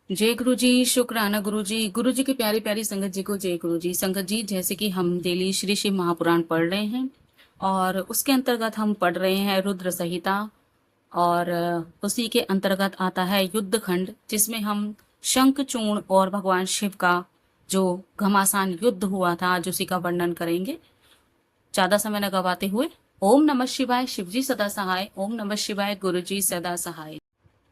जय गुरु जी। शुक्राना गुरु जी। गुरु जी की प्यारी प्यारी संगत जी को जय गुरु जी। संगत जी, जैसे कि हम डेली श्री शिव महापुराण पढ़ रहे हैं और उसके अंतर्गत हम पढ़ रहे हैं रुद्र संहिता और उसी के अंतर्गत आता है युद्ध खंड, जिसमें हम शंखचूर्ण और भगवान शिव का जो घमासान युद्ध हुआ था आज उसी का वर्णन करेंगे। ज्यादा समय न गवाते हुए ओम नमः शिवाय। शिव जी सदा सहाय। ओम नमः शिवाय। गुरु जी सदा सहाय।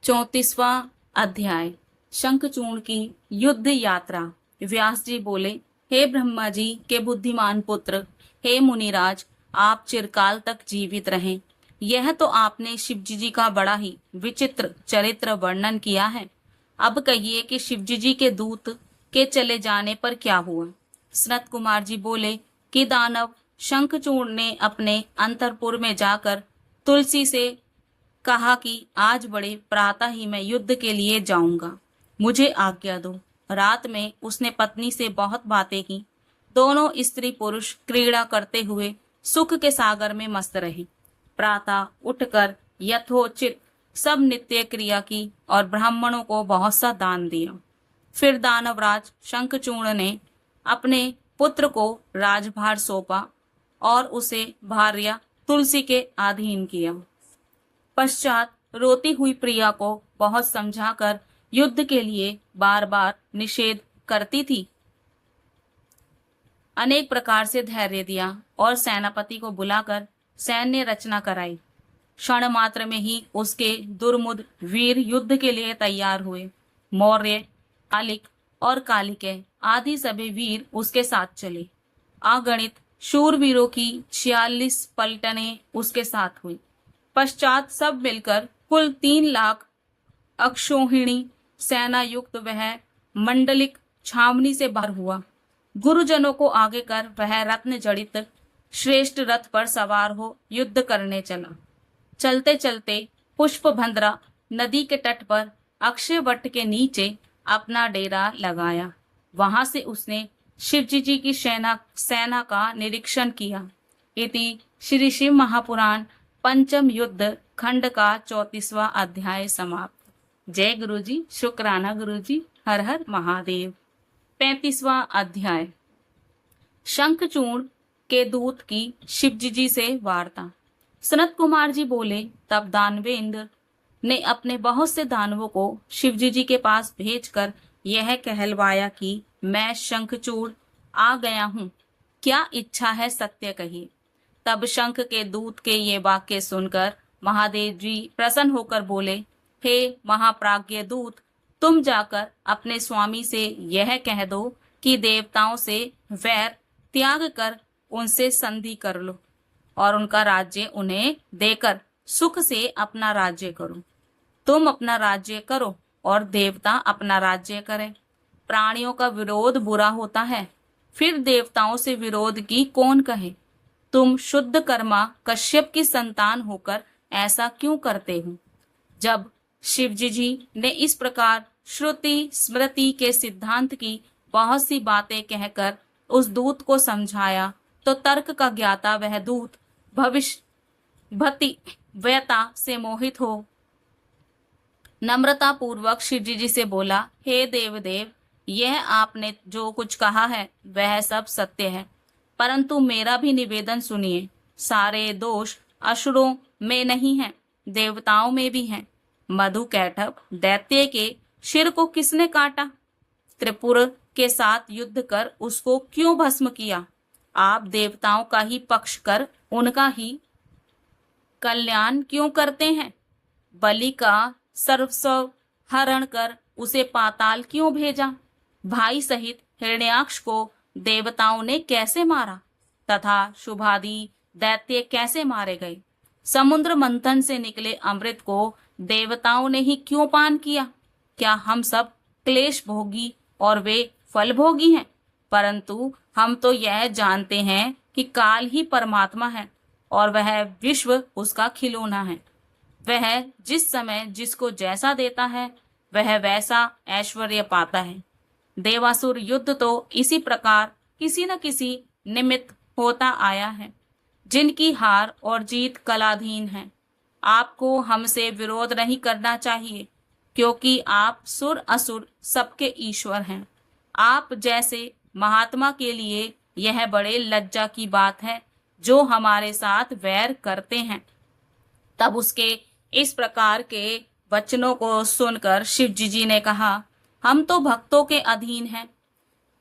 34वां अध्याय, शंखचूर्ण की युद्ध यात्रा। व्यास जी बोले, हे ब्रह्मा जी के बुद्धिमान पुत्र, हे मुनिराज, आप चिरकाल तक जीवित रहें। यह तो आपने शिवजी जी का बड़ा ही विचित्र चरित्र वर्णन किया है। अब कहिए कि शिवजी जी के दूत के चले जाने पर क्या हुआ। सनत कुमार जी बोले कि दानव शंखचूर्ण ने अपने अंतरपुर में जाकर तुलसी से कहा कि आज बड़े प्रातः ही मैं युद्ध के लिए जाऊंगा, मुझे आज्ञा दो। रात में उसने पत्नी से बहुत बातें की। दोनों स्त्री पुरुष क्रीड़ा करते हुए सुख के सागर में मस्त रहे। प्रातः उठकर यथोचित सब नित्य क्रिया की और ब्राह्मणों को बहुत सा दान दिया। फिर दानवराज शंखचूर्ण ने अपने पुत्र को राजभार सौंपा और उसे भार्या तुलसी के अधीन किया। पश्चात रोती हुई प्रिया को बहुत समझाकर युद्ध के लिए बार बार निषेध करती थी, अनेक प्रकार से धैर्य दिया और सेनापति को बुलाकर सैन्य रचना कराई। क्षण मात्र में ही उसके दुर्मुद वीर युद्ध के लिए तैयार हुए। मौर्य, कालिक और कालिके आदि सभी वीर उसके साथ चले। अगणित शूरवीरों की 46 पलटने उसके साथ हुई। पश्चात सब मिलकर कुल 3 लाख अक्षौहिणी सेना युक्त वह मंडलिक छावनी से बाहर हुआ। गुरुजनों को आगे कर वह रत्न जड़ित श्रेष्ठ रथ पर सवार हो युद्ध करने चला। चलते चलते पुष्पभद्रा नदी के तट पर अक्षय वट के नीचे अपना डेरा लगाया। वहां से उसने शिवजी जी की सेना का निरीक्षण किया। इति श्री शिव महापुराण पंचम युद्ध खंड का 34वां अध्याय समाप्त। जय गुरु जी। शुक्राना गुरु जी। हर हर महादेव। 35वां अध्याय, शंखचूर्ण के दूत की शिवजी जी से वार्ता। सनत कुमार जी बोले, तब दानवेंद्र ने अपने बहुत से दानवों को शिवजी जी के पास भेजकर यह कहलवाया कि मैं शंखचूर्ण आ गया हूँ, क्या इच्छा है सत्य कहिए। तब शंख के दूत के ये वाक्य सुनकर महादेव जी प्रसन्न होकर बोले, हे महाप्राज्ञ दूत, तुम जाकर अपने स्वामी से यह कह दो कि देवताओं से वैर त्याग कर उनसे संधि कर लो और उनका राज्य उन्हें देकर सुख से अपना राज्य करो। तुम अपना राज्य करो और देवता अपना राज्य करें। प्राणियों का विरोध बुरा होता है, फिर देवताओं से विरोध की कौन कहे। तुम शुद्ध कर्मा कश्यप की संतान होकर ऐसा क्यों करते हो। जब शिवजी जी ने इस प्रकार श्रुति स्मृति के सिद्धांत की बहुत सी बातें कहकर उस दूत को समझाया, तो तर्क का ज्ञाता वह दूत भविष्य भति व्यता से मोहित हो नम्रता पूर्वक शिवजी जी से बोला, हे देवदेव, यह आपने जो कुछ कहा है वह सब सत्य है, परंतु मेरा भी निवेदन सुनिए। सारे दोष असुरों में नहीं है, देवताओं में भी हैं। मधु कैटभ दैत्य के सिर को किसने काटा? त्रिपुर के साथ युद्ध कर उसको क्यों भस्म किया? आप देवताओं का ही पक्ष कर उनका ही कल्याण क्यों करते हैं? बलि का सर्वस्व हरण कर उसे पाताल क्यों भेजा? भाई सहित हिरण्याक्ष को देवताओं ने कैसे मारा तथा शुभादि दैत्य कैसे मारे गए? समुद्र मंथन से निकले अमृत को देवताओं ने ही क्यों पान किया? क्या हम सब क्लेश भोगी और वे फल भोगी हैं? परंतु हम तो यह जानते हैं कि काल ही परमात्मा है और वह विश्व उसका खिलौना है। वह जिस समय जिसको जैसा देता है वह वैसा ऐश्वर्य पाता है। देवासुर युद्ध तो इसी प्रकार किसी न किसी निमित्त होता आया है, जिनकी हार और जीत कलाधीन है। आपको हमसे विरोध नहीं करना चाहिए, क्योंकि आप सुर असुर सबके ईश्वर हैं। आप जैसे महात्मा के लिए यह बड़े लज्जा की बात है जो हमारे साथ वैर करते हैं। तब उसके इस प्रकार के वचनों को सुनकर शिवजी जी ने कहा, हम तो भक्तों के अधीन हैं,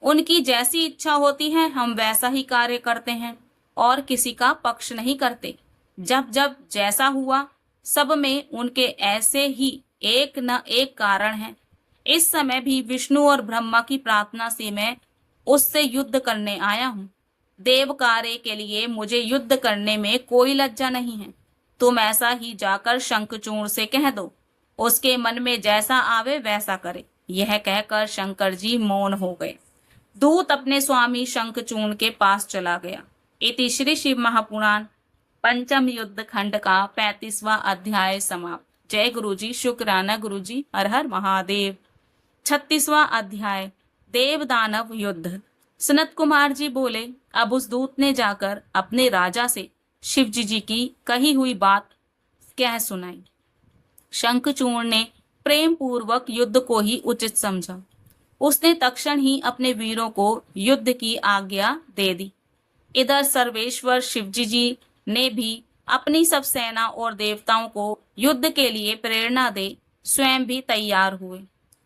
उनकी जैसी इच्छा होती है हम वैसा ही कार्य करते हैं और किसी का पक्ष नहीं करते। जब जब जैसा हुआ सब में उनके ऐसे ही एक न एक कारण है। इस समय भी विष्णु और ब्रह्मा की प्रार्थना से मैं उससे युद्ध करने आया हूँ। देव कार्य के लिए मुझे युद्ध करने में कोई लज्जा नहीं है। तुम ऐसा ही जाकर शंखचूर्ण से कह दो, उसके मन में जैसा आवे वैसा करे। यह कहकर शंकर जी मौन हो गए। दूत अपने स्वामी शंखचूर्ण के पास चला गया। इति श्री शिव महापुराण पंचम युद्ध खंड का 35वां अध्याय समाप्त। जय गुरु जी, शुक्राना गुरु जी, हर हर महादेव। 36वां अध्याय देव दानव युद्ध। सनत कुमार जी बोले, अब उस दूत ने जाकर अपने राजा से शिवजी जी की कही हुई बात कह सुनाई। शंखचूर्ण ने प्रेम पूर्वक युद्ध को ही उचित समझा। उसने तक्षण ही अपने वीरों को युद्ध की आज्ञा दे दी। इधर सर्वेश्वर शिवजी जी ने भी अपनी सब सेना और देवताओं को युद्ध के लिए प्रेरणा दे स्वयं भी तैयार हुए।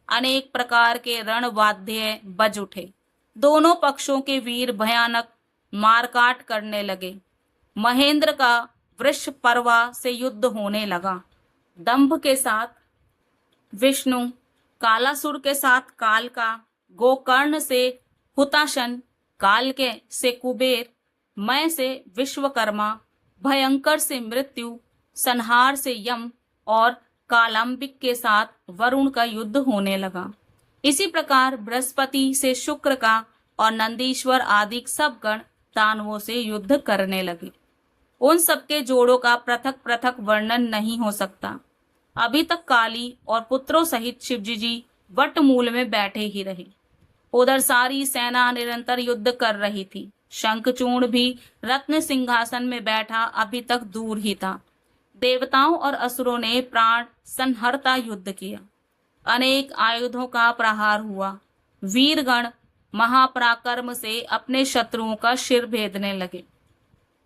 अनेक प्रकार के रणवाद्य बज उठे। दोनों पक्षों के वीर भयानक मारकाट करने लगे। महेंद्र का वृष पर्वा से युद्ध होने लगा। दंभ के साथ विष्णु, कालासुर के साथ काल का, गोकर्ण से हुताशन, कालके से कुबेर, मय से विश्वकर्मा, भयंकर से मृत्यु, संहार से यम और कालंबिक के साथ वरुण का युद्ध होने लगा। इसी प्रकार बृहस्पति से शुक्र का और नंदीश्वर आदि सब गण दानवों से युद्ध करने लगे। उन सबके जोड़ों का पृथक पृथक वर्णन नहीं हो सकता। अभी तक काली और पुत्रों सहित शिवजी जी वटमूल में बैठे ही रहे। उधर सारी सेना निरंतर युद्ध कर रही थी। शंखचूर्ण भी रत्न सिंहासन में बैठा अभी तक दूर ही था। देवताओं और असुरों ने प्राण संहरता युद्ध किया। अनेक आयुधों का प्रहार हुआ। वीरगण महापराक्रम से अपने शत्रुओं का शिर भेदने लगे।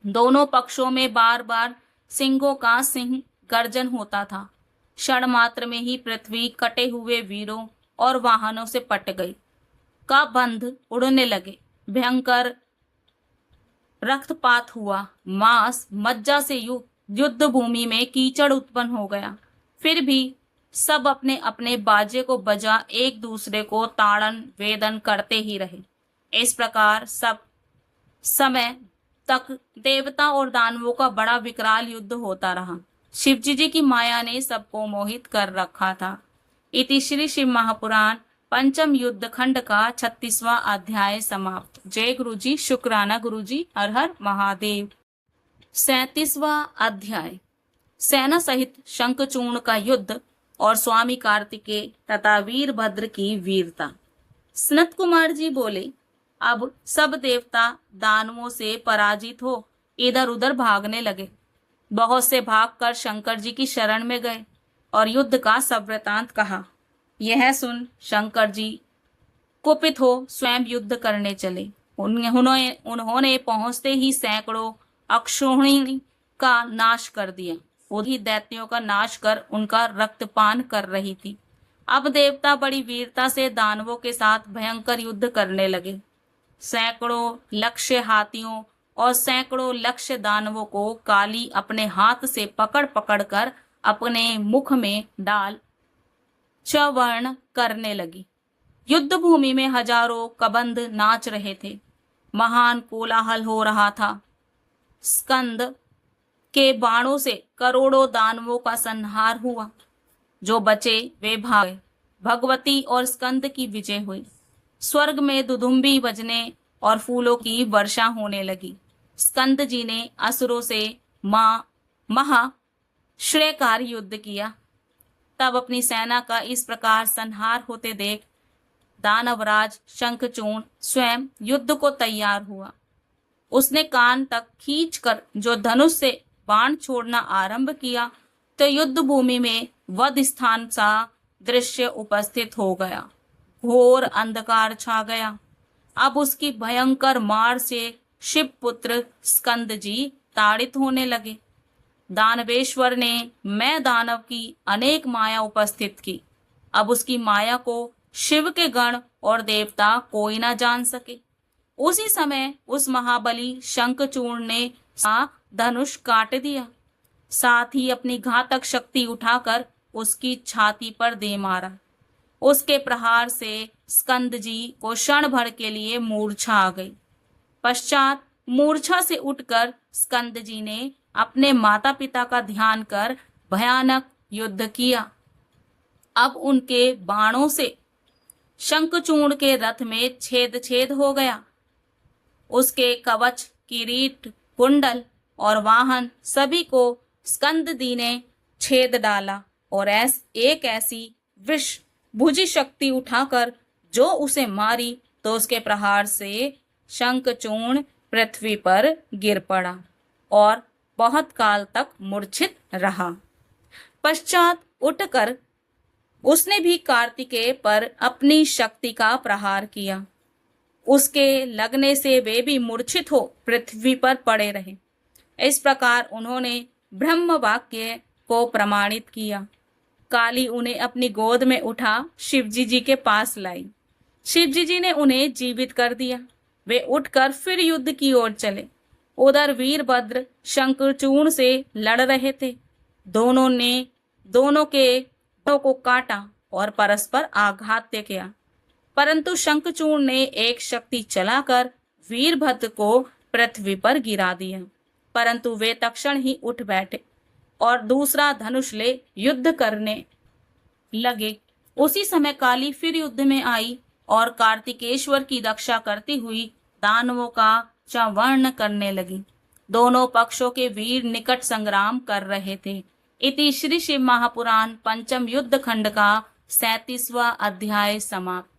दोनों पक्षों में बार बार सिंहों का सिंह गर्जन होता था। क्षण मात्र में ही पृथ्वी कटे हुए वीरों और वाहनों से पट गई। का बंध उड़ने लगे। भयंकर रक्तपात हुआ। मांस मज्जा से युद्ध भूमि में कीचड़ उत्पन्न हो गया। फिर भी सब अपने अपने बाजे को बजा एक दूसरे को ताड़न वेदन करते ही रहे। इस प्रकार सब समय तक देवता और दानवों का बड़ा विकराल युद्ध होता रहा। शिवजी जी की माया ने सबको मोहित कर रखा था। इति श्री शिव महापुराण पंचम युद्ध खंड का 36वां अध्याय समाप्त। जय गुरु जी, शुक्राना गुरु जी, हर हर महादेव। 37वां अध्याय सेना सहित शंखचूर्ण का युद्ध और स्वामी कार्तिकेय तथा वीरभद्र की वीरता। सनत कुमार जी बोले, अब सब देवता दानवों से पराजित हो इधर उधर भागने लगे। बहुत से भागकर शंकर जी की शरण में गए और युद्ध का सब वृतांत कहा। यह सुन शंकर जी कुपित हो स्वयं युद्ध करने चले। उन्होंने पहुंचते ही सैकड़ों अक्षौहिणी का नाश कर दिया। उन्हीं दैत्यों का नाश कर उनका रक्तपान कर रही थी। अब देवता बड़ी वीरता से दानवों के साथ भयंकर युद्ध करने लगे। सैकड़ों लक्ष्य हाथियों और सैकड़ों लक्ष्य दानवों को काली अपने हाथ से पकड़ पकड़ कर अपने मुख में डाल चवर्ण करने लगी। युद्ध भूमि में हजारों कबंध नाच रहे थे। महान कोलाहल हो रहा था। स्कंद के बाणों से करोड़ों दानवों का संहार हुआ। जो बचे वे भागे। भगवती और स्कंद की विजय हुई। स्वर्ग में दुदुम्बी बजने और फूलों की वर्षा होने लगी। स्कंद जी ने असुरों से महा श्रेयकारी युद्ध किया। तब अपनी सेना का इस प्रकार संहार होते देख दानवराज शंखचूर्ण स्वयं युद्ध को तैयार हुआ। उसने कान तक खींचकर जो धनुष से बाण छोड़ना आरंभ किया तो युद्ध भूमि में वध स्थान सा दृश्य उपस्थित हो गया। घोर अंधकार छा गया। अब उसकी भयंकर मार से शिवपुत्र स्कंद जी ताड़ित होने लगे। दानवेश्वर ने मैं दानव की अनेक माया उपस्थित की। अब उसकी माया को शिव के गण और देवता कोई ना जान सके। उसी समय उस महाबली शंखचूर्ण ने धनुष काट दिया। साथ ही अपनी घातक शक्ति उठाकर उसकी छाती पर दे मारा। उसके प्रहार से स्कंद जी को क्षण भर के लिए मूर्छा आ गई। पश्चात मूर्छा से उठकर स्कंद जी ने अपने माता पिता का ध्यान कर भयानक युद्ध किया। अब उनके बाणों से शंखचूर्ण के रथ में छेद छेद हो गया। उसके कवच, किरीट, कुंडल और वाहन सभी को स्कंददी ने छेद डाला और एक ऐसी विष भुजी शक्ति उठाकर जो उसे मारी तो उसके प्रहार से शंखचूर्ण पृथ्वी पर गिर पड़ा और बहुत काल तक मूर्छित रहा। पश्चात उठकर उसने भी कार्तिकेय पर अपनी शक्ति का प्रहार किया। उसके लगने से वे भी मूर्छित हो पृथ्वी पर पड़े रहे। इस प्रकार उन्होंने ब्रह्म वाक्य को प्रमाणित किया। काली उन्हें अपनी गोद में उठा शिवजी जी के पास लाई। शिवजी जी ने उन्हें जीवित कर दिया। वे उठकर फिर युद्ध की ओर चले। उधर वीरभद्र शंखचूर्ण से लड़ रहे थे। दोनों के को काटा और परस्पर आघात किया, परंतु शंखचूर्ण ने एक शक्ति चलाकर वीरभद्र को पृथ्वी पर गिरा दिया। परंतु वे तत्क्षण ही उठ बैठे और दूसरा धनुष ले युद्ध करने लगे। उसी समय काली फिर युद्ध में आई और कार्तिकेश्वर की रक्षा करती हुई दानवों का चावर्ण करने लगी। दोनों पक्षों के वीर निकट संग्राम कर रहे थे। इति श्री शिव महापुराण पंचम युद्ध खंड का 37वां अध्याय समाप्त।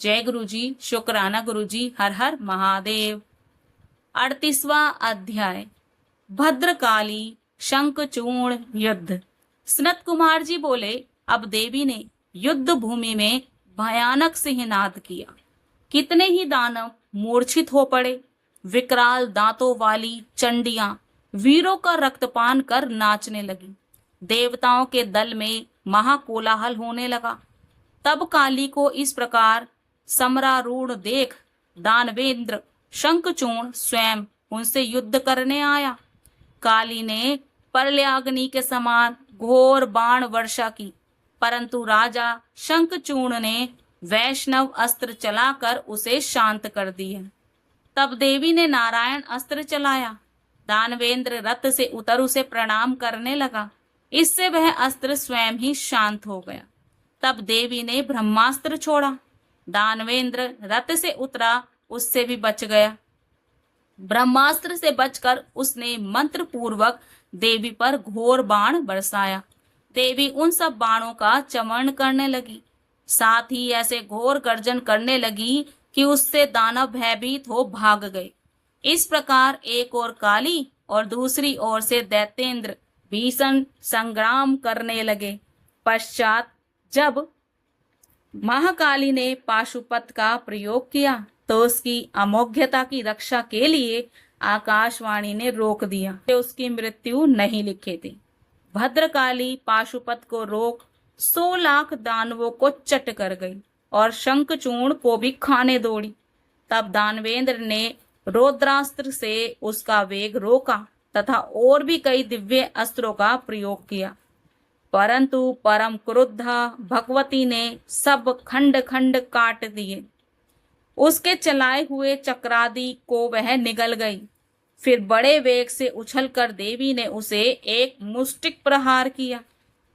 जय गुरु जी, शुक्राना गुरु जी, हर हर महादेव। 38वां अध्याय भद्रकाली शंखचूर्ण युद्ध। सनत कुमार जी बोले, अब देवी ने युद्ध भूमि में भयानक सिंहनाद किया। कितने ही दानव मूर्छित हो पड़े। विकराल दांतों वाली चंडियां वीरों का रक्तपान कर नाचने लगी। देवताओं के दल में महाकोलाहल होने लगा। तब काली को इस प्रकार समरारूढ़ देख दानवेंद्र शंखचूर्ण स्वयं उनसे युद्ध करने आया। काली ने प्रलयाग्नि के समान घोर बाण वर्षा की, परंतु राजा शंखचूर्ण ने वैष्णव अस्त्र चलाकर उसे शांत कर दिया। तब देवी ने नारायण अस्त्र चलाया। दानवेंद्र रथ से उतर उसे प्रणाम करने लगा। इससे वह अस्त्र स्वयं ही शांत हो गया। तब देवी ने ब्रह्मास्त्र छोड़ा। दानवेंद्र रथ से उतरा, उससे भी बच गया। ब्रह्मास्त्र से बचकर उसने मंत्र पूर्वक देवी पर घोर बाण बरसाया। देवी उन सब बाणों का चमन करने लगी। साथ ही ऐसे घोर गर्जन करने लगी कि उससे दानव भयभीत हो भाग गए। इस प्रकार एक ओर काली और दूसरी ओर से दैत्येंद्र भीषण संग्राम करने लगे। पश्चात जब महाकाली ने पाशुपत का प्रयोग किया तो उसकी अमोघ्यता की रक्षा के लिए आकाशवाणी ने रोक दिया। उसकी मृत्यु नहीं लिखी थी। भद्रकाली पाशुपत को रोक 100 लाख दानवों को चट कर गई और शंखचूर्ण को भी खाने दौड़ी। तब दानवेंद्र ने रौद्रास्त्र से उसका वेग रोका तथा और भी कई दिव्य अस्त्रों का प्रयोग किया, परंतु परम क्रुद्धा भगवती ने सब खंड खंड काट दिए। उसके चलाए हुए चक्रादि को वह निगल गई। फिर बड़े वेग से उछलकर देवी ने उसे एक मुष्टिक प्रहार किया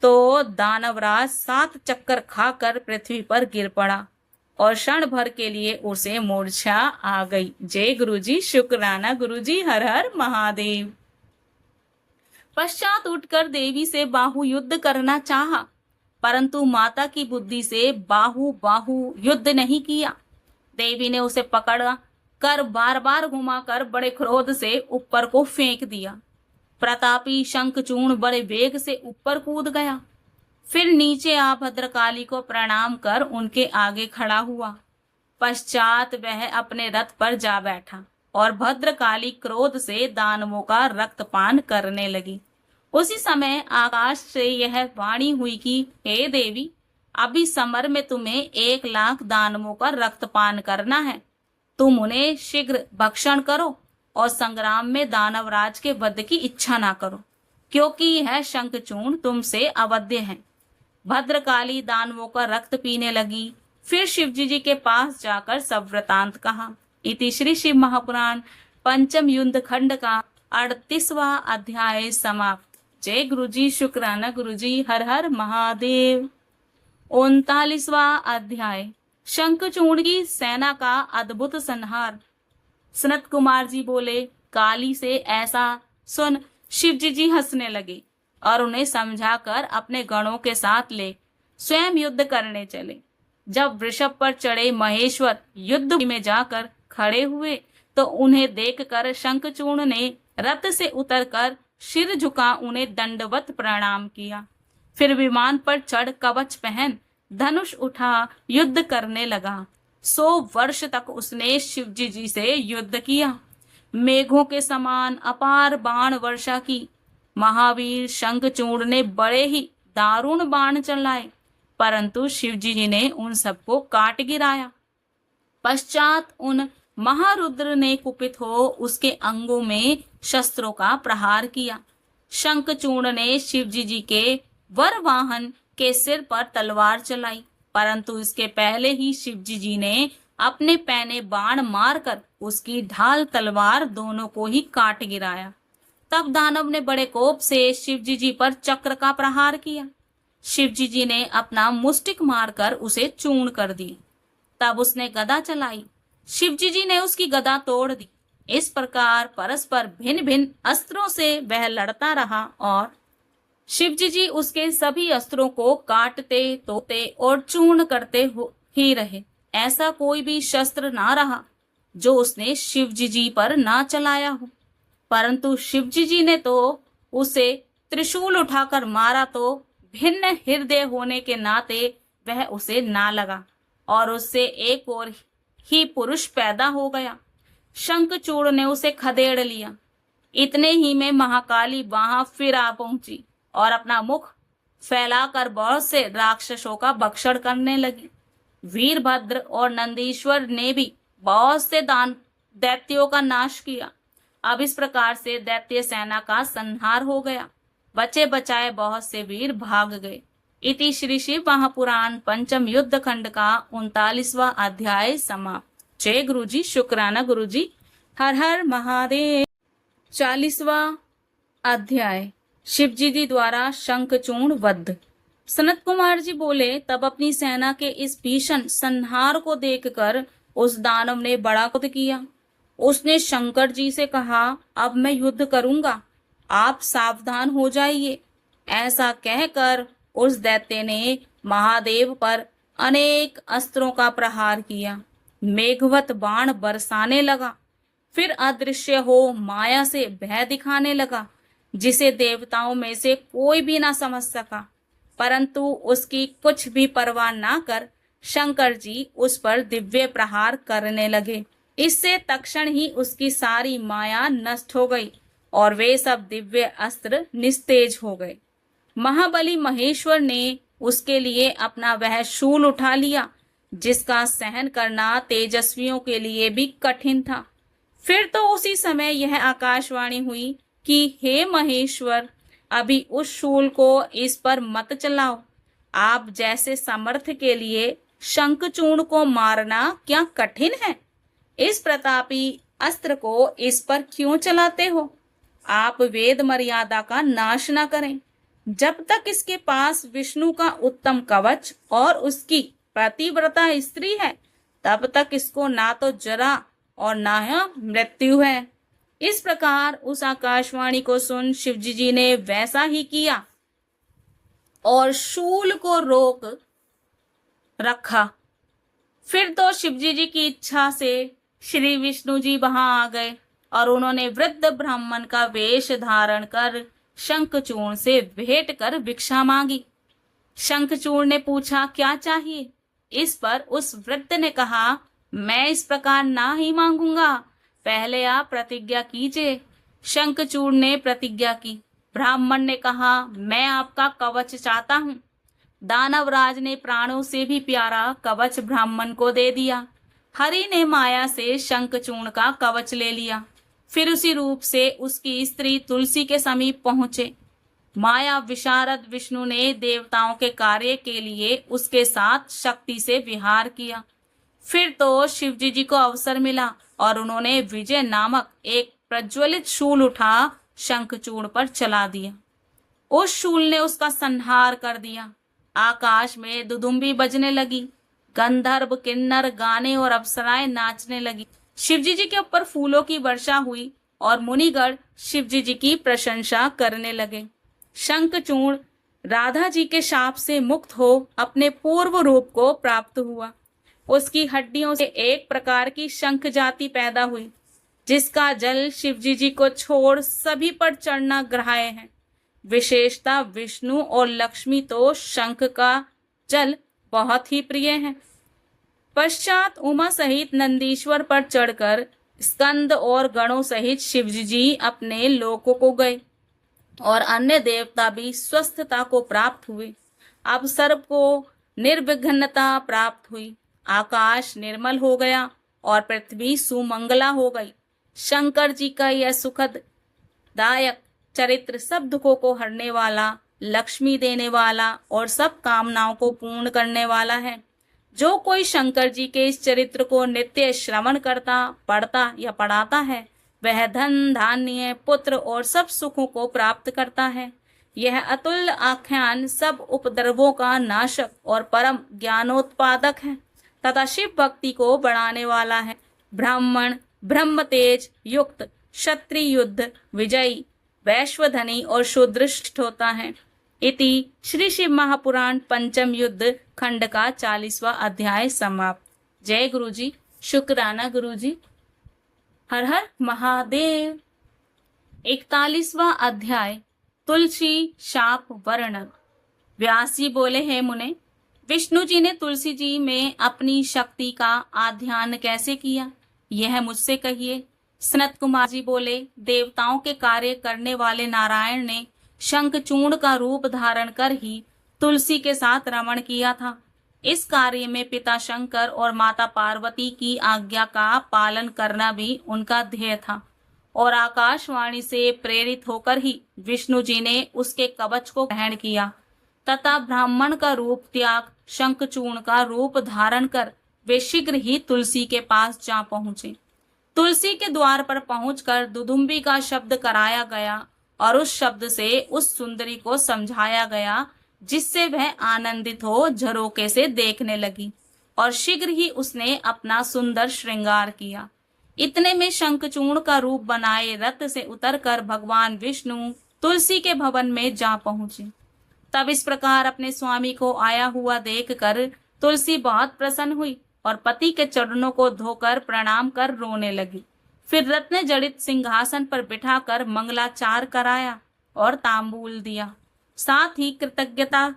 तो दानवराज 7 चक्कर खाकर पृथ्वी पर गिर पड़ा और क्षण भर के लिए उसे मूर्छा आ गई। जय गुरुजी, शुक्राना गुरुजी, हर हर महादेव। पश्चात उठकर देवी से बाहु युद्ध करना चाहा, परंतु माता की बुद्धि से बाहु युद्ध नहीं किया। देवी ने उसे पकड़ा कर बार बार घुमाकर बड़े क्रोध से ऊपर को फेंक दिया। प्रतापी शंखचूर्ण बड़े वेग से ऊपर कूद गया। फिर नीचे आ भद्रकाली को प्रणाम कर उनके आगे खड़ा हुआ। पश्चात वह अपने रथ पर जा बैठा और भद्रकाली क्रोध से दानवों का रक्तपान करने लगी। उसी समय आकाश से यह वाणी हुई कि हे देवी, अभी समर में तुम्हें 1,00,000 दानवों का रक्तपान करना है। तुम उन्हें शीघ्र भक्षण करो और संग्राम में दानवराज के वध की इच्छा ना करो, क्योंकि यह शंखचूर्ण तुमसे अवध्य है। भद्रकाली दानवों का रक्त पीने लगी। फिर शिवजी जी के पास जाकर सब वृतांत कहा। इति श्री शिव महापुराण पंचम युद्ध खंड का 38वां अध्याय समाप्त। जय गुरु जी, शुक्राना गुरु जी, हर हर महादेव। 39वां अध्याय, शंखचूर्ण की सेना का अद्भुत संहार। सनत कुमार जी बोले, काली से ऐसा सुन शिवजी जी हंसने लगे और उन्हें समझाकर अपने गणों के साथ ले स्वयं युद्ध करने चले। जब वृषभ पर चढ़े महेश्वर युद्ध में जाकर खड़े हुए तो उन्हें देखकर शंखचूर्ण ने रथ से उतरकर सिर झुका उन्हें दंडवत प्रणाम किया। फिर विमान पर चढ़ कवच पहन धनुष उठा युद्ध करने लगा। 100 वर्ष तक उसने शिवजी जी से युद्ध किया। मेघों के समान अपार बाण वर्षा की। महावीर शंखचूर्ण ने बड़े ही दारुण बाण चलाए, परंतु शिवजी जी ने उन सबको काट गिराया। पश्चात उन महारुद्र ने कुपित हो उसके अंगों में शस्त्रों का प्रहार किया। शंखचूर्ण ने शिवजी जी के वर वाहन के सिर पर तलवार चलाई, परंतु इसके पहले ही शिवजी जी ने अपने पैने बाण मारकर उसकी ढाल तलवार दोनों को ही काट गिराया। तब दानव ने बड़े कोप से शिवजी जी पर चक्र का प्रहार किया। शिवजी जी ने अपना मुष्टिक मारकर उसे चूर्ण कर दी। तब उसने गदा चलाई। शिवजी जी ने उसकी गदा तोड़ दी। इस प्रकार परस्पर भिन्न भिन्न अस्त्रों से वह लड़ता रहा और शिवजी जी उसके सभी अस्त्रों को काटते तोड़ते और चूर्ण करते ही रहे। ऐसा कोई भी शस्त्र ना रहा जो उसने शिवजी जी पर ना चलाया हो। परंतु शिवजी जी ने तो उसे त्रिशूल उठाकर मारा, तो भिन्न हृदय होने के नाते वह उसे ना लगा और उससे एक और ही पुरुष पैदा हो गया। शंखचूर्ण ने उसे खदेड़ लिया। इतने ही में महाकाली वहां फिर आ पहुंची और अपना मुख फैलाकर बहुत से राक्षसों का भक्षण करने लगी। वीरभद्र और नंदीश्वर ने भी बहुत से दैत्यों का नाश किया। अब इस प्रकार से दैत्य सेना का संहार हो गया। बचे बचाए बहुत से वीर भाग गए। इति श्री शिव महापुराण पंचम युद्ध खंड का 39वां अध्याय समाप्त। जय गुरु जी, शुक्राना गुरु जी, हर हर महादेव। 40वां अध्याय, शिवजी जी द्वारा शंखचूर्ण वध। सनत कुमार जी बोले, तब अपनी सेना के इस भीषण संहार को देखकर उस दानव ने बड़ा क्रोध किया। उसने शंकर जी से कहा, अब मैं युद्ध करूंगा, आप सावधान हो जाइए। ऐसा कहकर उस दैत्य ने महादेव पर अनेक अस्त्रों का प्रहार किया। मेघवत बाण बरसाने लगा। फिर अदृश्य हो माया से भय दिखाने लगा, जिसे देवताओं में से कोई भी ना समझ सका। परंतु उसकी कुछ भी परवाह ना कर शंकर जी उस पर दिव्य प्रहार करने लगे। इससे तत्क्षण ही उसकी सारी माया नष्ट हो गई और वे सब दिव्य अस्त्र निस्तेज हो गए। महाबली महेश्वर ने उसके लिए अपना वह शूल उठा लिया, जिसका सहन करना तेजस्वियों के लिए भी कठिन था। फिर तो उसी समय यह आकाशवाणी हुई कि हे महेश्वर, अभी उस शूल को इस पर मत चलाओ। आप जैसे समर्थ के लिए शंखचूर्ण को मारना क्या कठिन है? इस प्रतापी अस्त्र को इस पर क्यों चलाते हो? आप वेद मर्यादा का नाश न करें। जब तक इसके पास विष्णु का उत्तम कवच और उसकी पतिव्रता स्त्री है, तब तक इसको ना तो जरा और ना ही मृत्यु है। इस प्रकार उस आकाशवाणी को सुन शिवजी जी ने वैसा ही किया और शूल को रोक रखा। फिर तो शिवजी जी की इच्छा से श्री विष्णु जी वहां आ गए और उन्होंने वृद्ध ब्राह्मण का वेश धारण कर शंखचूर्ण से भेंट कर भिक्षा मांगी। शंखचूड़ ने पूछा, क्या चाहिए? इस पर उस वृद्ध ने कहा, मैं इस प्रकार ना ही मांगूंगा, पहले आप प्रतिज्ञा कीजिए। शंखचूड़ ने प्रतिज्ञा की। ब्राह्मण ने कहा, मैं आपका कवच चाहता हूँ। दानवराज ने प्राणों से भी प्यारा कवच ब्राह्मण को दे दिया। हरि ने माया से शंखचूड़ का कवच ले लिया। फिर उसी रूप से उसकी स्त्री तुलसी के समीप पहुंचे। माया विशारद विष्णु ने देवताओं के कार्य के लिए उसके साथ शक्ति से विहार किया। फिर तो शिवजी जी को अवसर मिला और उन्होंने विजय नामक एक प्रज्वलित शूल उठा शंखचूड़ पर चला दिया। उस शूल ने उसका संहार कर दिया। आकाश में दुदुम्बी बजने लगी, गंधर्व किन्नर गाने और अप्सराएं नाचने लगी। शिवजी जी के ऊपर फूलों की वर्षा हुई और मुनिगण शिवजी जी की प्रशंसा करने लगे। शंखचूड़ राधा जी के शाप से मुक्त हो अपने पूर्व रूप को प्राप्त हुआ। उसकी हड्डियों से एक प्रकार की शंख जाति पैदा हुई, जिसका जल शिवजी जी को छोड़ सभी पर चढ़ना ग्राह्य है। विशेषता विष्णु और लक्ष्मी तो शंख का जल बहुत ही प्रिय है। पश्चात उमा सहित नंदीश्वर पर चढ़कर स्कंद और गणों सहित शिवजी जी अपने लोकों को गए और अन्य देवता भी स्वस्थता को प्राप्त हुए। अब सर्प को निर्विघ्नता प्राप्त हुई। आकाश निर्मल हो गया और पृथ्वी सुमंगला हो गई। शंकर जी का यह सुखद दायक चरित्र सब दुखों को हरने वाला, लक्ष्मी देने वाला और सब कामनाओं को पूर्ण करने वाला है। जो कोई शंकर जी के इस चरित्र को नित्य श्रवण करता, पढ़ता या पढ़ाता है, वह धन धान्य पुत्र और सब सुखों को प्राप्त करता है। यह अतुल्य आख्यान सब उपद्रवों का नाशक और परम ज्ञानोत्पादक है तथा शिव भक्ति को बढ़ाने वाला है। ब्राह्मण ब्रह्म तेज युक्त क्षत्रिय युद्ध विजयी वैश्वधनी और शूद्रष्ट होता है। इति श्री शिव महापुराण पंचम युद्ध खंड का 40वां अध्याय समाप्त। जय गुरु जी। शुक्राना गुरु जी। हर हर महादेव। 41वां अध्याय तुलसी शाप वर्णन। व्यास जी बोले, हैं मुने, विष्णु जी ने तुलसी जी में अपनी शक्ति का आध्यान कैसे किया, यह मुझसे कहिए। सनत कुमार जी बोले, देवताओं के कार्य करने वाले नारायण ने शंखचूड़ का रूप धारण कर ही तुलसी के साथ रमण किया था। इस कार्य में पिता शंकर और माता पार्वती की आज्ञा का पालन करना भी उनका ध्येय था और आकाशवाणी से प्रेरित होकर ही विष्णु जी ने उसके कवच को ग्रहण किया तथा ब्राह्मण का रूप त्याग शंखचूड़ का रूप धारण कर वे शीघ्र ही तुलसी के पास जा पहुंचे। तुलसी के द्वार पर पहुंचकर दुदुम्बी का शब्द कराया गया और उस शब्द से उस सुंदरी को समझाया गया, जिससे वह आनंदित हो झरोके से देखने लगी और शीघ्र ही उसने अपना सुंदर श्रृंगार किया। इतने में शंखचूड़ का रूप बनाए रथ से उतरकर भगवान विष्णु तुलसी के भवन में जा पहुंचे। तब इस प्रकार अपने स्वामी को आया हुआ देखकर तुलसी बहुत प्रसन्न हुई और पति के चरणों को धोकर प्रणाम कर रोने लगी। फिर रत्न जड़ित सिंहासन पर बिठाकर मंगलाचार कराया और तांबूल दिया। साथ ही कृतज्ञता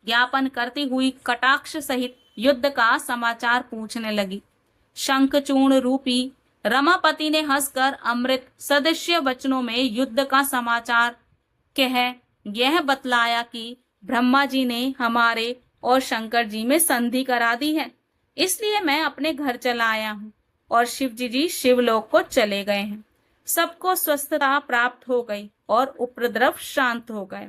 ज्ञापन करती हुई कटाक्ष सहित युद्ध का समाचार पूछने लगी। शंखचूड़ रूपी रमापति ने हंसकर अमृत सदृश्य वचनों में युद्ध का समाचार कह यह बतलाया कि ब्रह्मा जी ने हमारे और शंकर जी में संधि करा दी है, इसलिए मैं अपने घर चला आया हूँ और शिव जी शिवलोक को चले गए हैं। सबको स्वस्थता प्राप्त हो गई और उपद्रव शांत हो गए।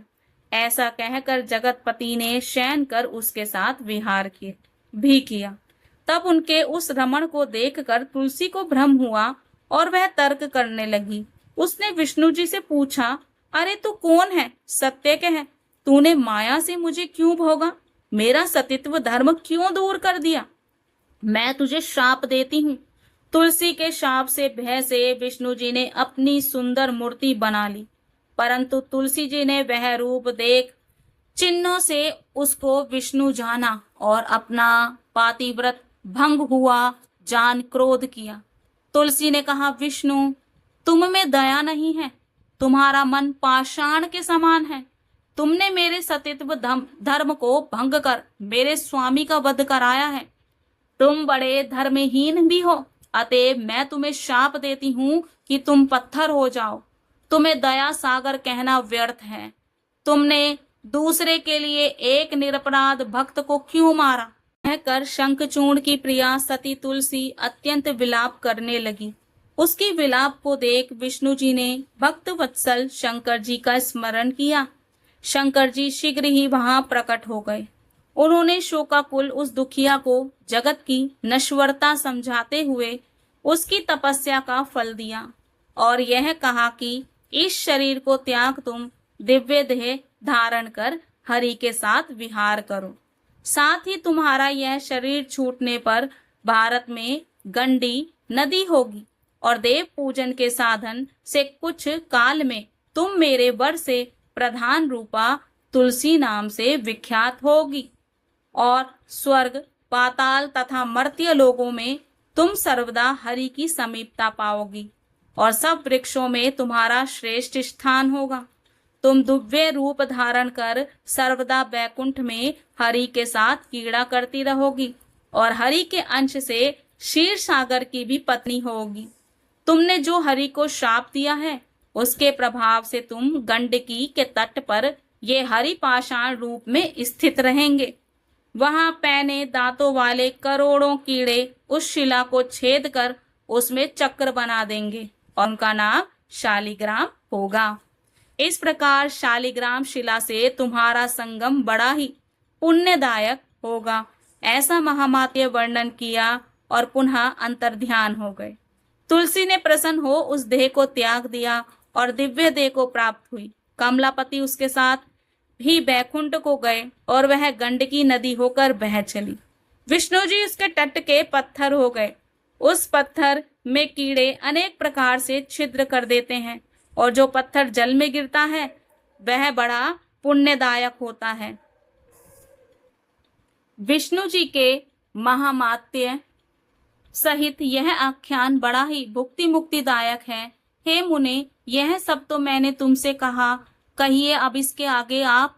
ऐसा कहकर जगतपति ने शयन कर उसके साथ विहार किया। तब उनके उस रमण को देखकर तुलसी को भ्रम हुआ और वह तर्क करने लगी। उसने विष्णु जी से पूछा, अरे तू कौन है? सत्य कह, तूने माया से मुझे क्यों भोगा? मेरा सतीत्व धर्म क्यों दूर कर दिया? मैं तुझे श्राप देती हूँ। तुलसी के शाप से भय से विष्णु जी ने अपनी सुंदर मूर्ति बना ली, परंतु तुलसी जी ने वह रूप देख चिन्हों से उसको विष्णु जाना और अपना पातिव्रत भंग हुआ जान क्रोध किया। तुलसी ने कहा, विष्णु तुम में दया नहीं है, तुम्हारा मन पाषाण के समान है। तुमने मेरे सतीत्व धर्म को भंग कर मेरे स्वामी का वध कराया है। तुम बड़े धर्महीन भी हो, अतएव मैं तुम्हें शाप देती हूँ कि तुम पत्थर हो जाओ। तुम्हें दया सागर कहना व्यर्थ है। तुमने दूसरे के लिए एक निरपराध भक्त को क्यों मारा? कहकर शंखचूर्ण की प्रिया सती तुलसी अत्यंत विलाप करने लगी। उसकी विलाप को देख विष्णु जी ने भक्त वत्सल शंकर जी का स्मरण किया। शंकर जी शीघ्र ही वहां प्रकट हो गए। उन्होंने शोकाकुल उस दुखिया को जगत की नश्वरता समझाते हुए उसकी तपस्या का फल दिया और यह कहा कि इस शरीर को त्याग तुम दिव्य देह धारण कर हरि के साथ विहार करो। साथ ही तुम्हारा यह शरीर छूटने पर भारत में गंडी नदी होगी और देव पूजन के साधन से कुछ काल में तुम मेरे वर से प्रधान रूपा तुलसी नाम से विख्यात होगी और स्वर्ग, पाताल तथा मर्त्य लोगों में तुम सर्वदा हरि की समीपता पाओगी और सब वृक्षों में तुम्हारा श्रेष्ठ स्थान होगा। तुम दिव्य रूप धारण कर सर्वदा बैकुंठ में हरि के साथ क्रीड़ा करती रहोगी और हरि के अंश से क्षीर सागर की भी पत्नी होगी। तुमने जो हरि को शाप दिया है उसके प्रभाव से तुम गंडकी के तट पर ये हरि पाषाण रूप में स्थित रहेंगे। वहां पैने दांतों वाले करोड़ों कीड़े उस शिला को छेद कर उसमें चक्र बना देंगे और उनका नाम शालिग्राम होगा। इस प्रकार शालिग्राम शिला से तुम्हारा संगम बड़ा ही पुण्यदायक होगा। ऐसा महामात्य वर्णन किया और पुनः अंतर्ध्यान हो गए। तुलसी ने प्रसन्न हो उस देह को त्याग दिया और दिव्य देह को प्राप्त हुई। कमलापति उसके साथ भी बैकुंठ को गए और वह गंडकी नदी होकर बह चली। विष्णु जी उसके तट के पत्थर हो गए। उस पत्थर में कीड़े अनेक प्रकार से छिद्र कर देते हैं और जो पत्थर जल में गिरता है वह बड़ा पुण्यदायक होता है। विष्णु जी के महामात्य सहित यह आख्यान बड़ा ही भुक्ति मुक्तिदायक है। हे मुने, यह सब तो मैंने तुमसे कहा, कहिए अब इसके आगे आप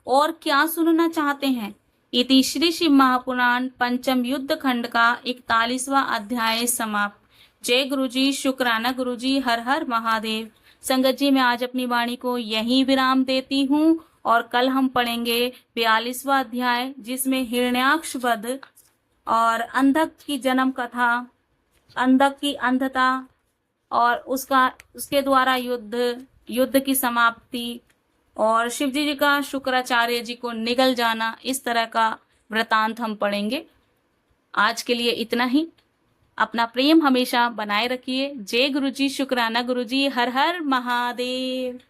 और क्या सुनना चाहते हैं। इति श्री शिव महापुराण पंचम युद्ध खंड का 41वां अध्याय समाप्त। जय गुरु जी, शुक्राना गुरु जी, हर हर महादेव। संगत जी, मैं आज अपनी वाणी को यहीं विराम देती हूँ और कल हम पढ़ेंगे 42वां अध्याय, जिसमें हिरण्याक्ष वध और अंधक की जन्म कथा, अंधक की अंधता और उसके द्वारा युद्ध की समाप्ति और शिवजी जी का शुक्राचार्य जी को निगल जाना, इस तरह का वृतांत हम पढ़ेंगे। आज के लिए इतना ही। अपना प्रेम हमेशा बनाए रखिए। जय गुरु जी, शुक्राना गुरु जी, हर हर महादेव।